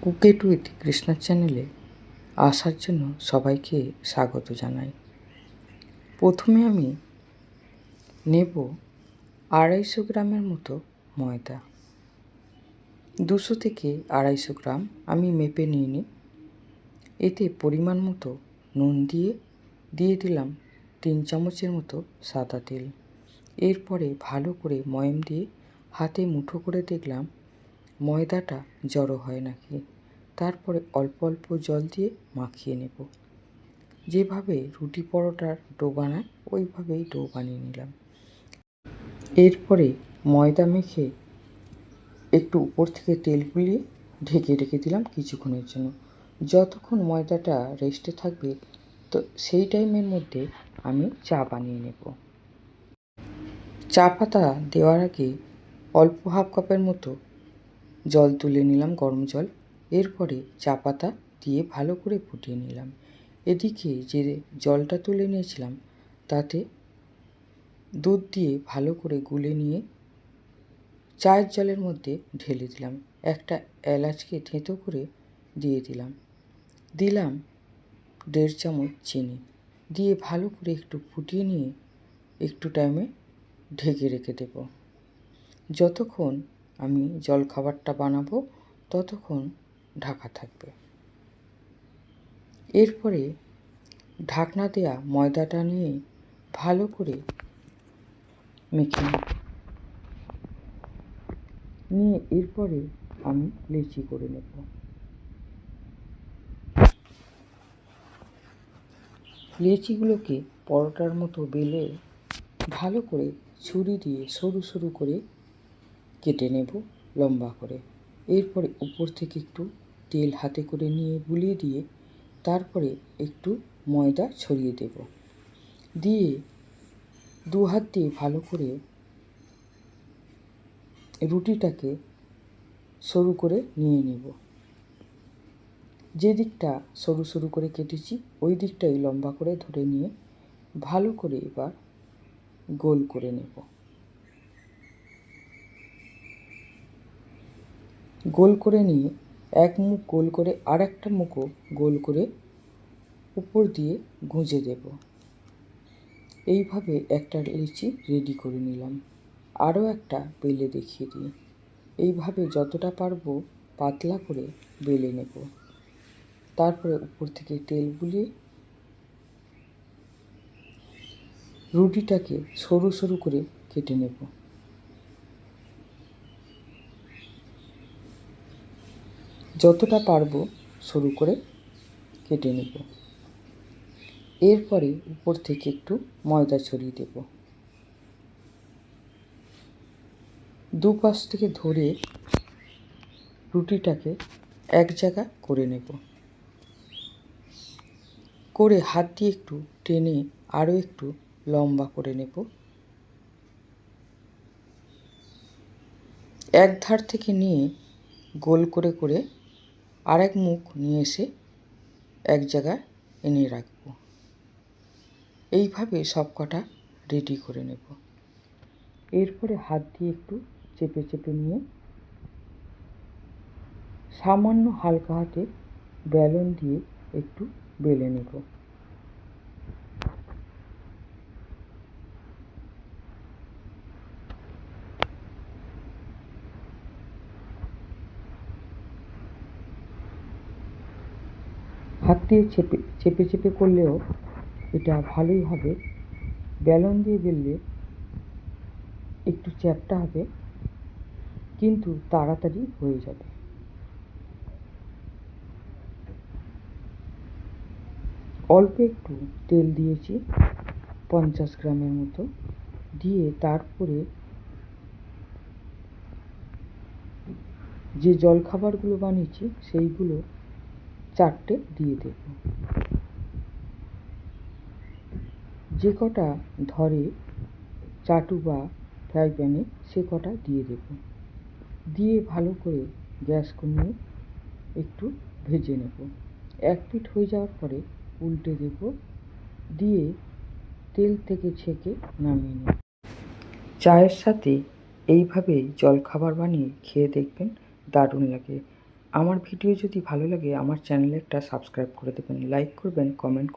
Cook it with Krishna চ্যানেলে আসার জন্য সবাইকে স্বাগত জানাই। প্রথমে আমি নেব 250 গ্রামের মতো ময়দা। 200 থেকে 250 গ্রাম আমি মেপে নিয়ে নিই। এতে পরিমাণ মতো নুন দিয়ে দিলাম 3 চামচের মতো সাদা তেল। এরপরে ভালো করে ময়াম দিয়ে হাতে মুঠো করে দেখলাম ময়দাটা জড়ো হয় নাকি। তারপরে অল্প অল্প জল দিয়ে মাখিয়ে নেব। যেভাবে রুটি পরোটার ডো বানায় ওইভাবেই ডো বানিয়ে নিলাম। এরপরে ময়দা মেখে একটু উপর থেকে তেল বুলিয়ে ঢেকে রেখে দিলাম কিছুক্ষণের জন্য। যতক্ষণ ময়দাটা রেস্টে থাকবে তো সেই টাইমের মধ্যে আমি চা বানিয়ে নেব। চা পাতা দেওয়ার আগে অল্প হাফ কাপের মতো জল তুলে নিলাম, গরম জল। এরপরে চা পাতা দিয়ে ভালো করে ফুটিয়ে নিলাম। এদিকে যে জলটা তুলে নিয়েছিলাম তাতে দুধ দিয়ে ভালো করে গুলে নিয়ে চায়ের জলের মধ্যে ঢেলে দিলাম। একটা এলাচকে থেঁতো করে দিয়ে দিলাম 1.5 চামচ চিনি দিয়ে ভালো করে একটু ফুটিয়ে নিয়ে একটু টাইমে ঢেকে রেখে দেব। যতক্ষণ আমি জলখাবারটা বানাবো ততক্ষণ ঢাকা থাকবে। এরপরে ঢাকনা দেওয়া ময়দাটা নিয়ে ভালো করে মেখে নেব। নিয়ে এরপরে আমি লেচি করে নেব। লেচিগুলোকে পরোটার মতো বেলে ভালো করে ছুরি দিয়ে সরু সরু করে কেটে নেব লম্বা করে। এরপরে উপর থেকে একটু তেল হাতে করে নিয়ে বুলিয়ে দিয়ে তারপরে একটু ময়দা ছড়িয়ে দেব। দিয়ে 2 হাত দিয়ে ভালো করে রুটিটাকে সরু করে নিয়ে নেব। যে দিকটা সরু সরু করে কেটেছি ওই দিকটাই লম্বা করে ধরে নিয়ে ভালো করে এবার গোল করে নেব। গোল করে নিয়ে এক মুখ গোল করে আর একটা মুখও গোল করে উপর দিয়ে গুঁজে দেব। এইভাবে একটা লেচি রেডি করে নিলাম। আরও একটা বেলে দেখিয়ে দিই। এইভাবে যতটা পারবো পাতলা করে বেলে নেব। তারপরে উপর থেকে তেল বুলিয়ে রুটিটাকে সরু সরু করে কেটে নেব। যতটা পারবো সরু করে কেটে নেব। এরপরে উপর থেকে একটু ময়দা ছড়িয়ে দেব। দুপাশ থেকে ধরে রুটিটাকে এক জায়গা করে নেব। করে হাত দিয়ে একটু টেনে আরও একটু লম্বা করে নেব। এক ধার থেকে নিয়ে গোল করে করে আরেক মুখ নিয়ে এসে এক জায়গায় এনে রাখব। এইভাবে সব কটা রেডি করে নেব। এরপরে হাত দিয়ে একটু চেপে চেপে নিয়ে সামান্য হালকা হাতে বেলন দিয়ে একটু বেলে নেব। হাত দিয়ে চেপে চেপে করলেও এটা ভালোই হবে। বেলন দিয়ে বেললে একটু চ্যাপ্টা হবে কিন্তু তাড়াতাড়ি হয়ে যাবে। অল্প একটু তেল দিয়েছি 50 গ্রামের মতো দিয়ে তারপরে যে জলখাবারগুলো বানিয়েছি সেইগুলো 4টে দিয়ে দেব। যে কটা ধরে চাটু বা ফ্রাই প্যানে সে কটা দিয়ে দেব। দিয়ে ভালো করে গ্যাস কমিয়ে একটু ভেজে নেব। এক পিঠ হয়ে যাওয়ার পরে উল্টে দেব। দিয়ে তেল থেকে ছেঁকে নামিয়ে নেব। চায়ের সাথে এইভাবে জলখাবার বানিয়ে খেয়ে দেখবেন, দারুণ লাগে। আমার ভিডিও যদি ভালো লাগে আমার চ্যানেলে একটা সাবস্ক্রাইব করে দেবেন, লাইক করবেন, কমেন্ট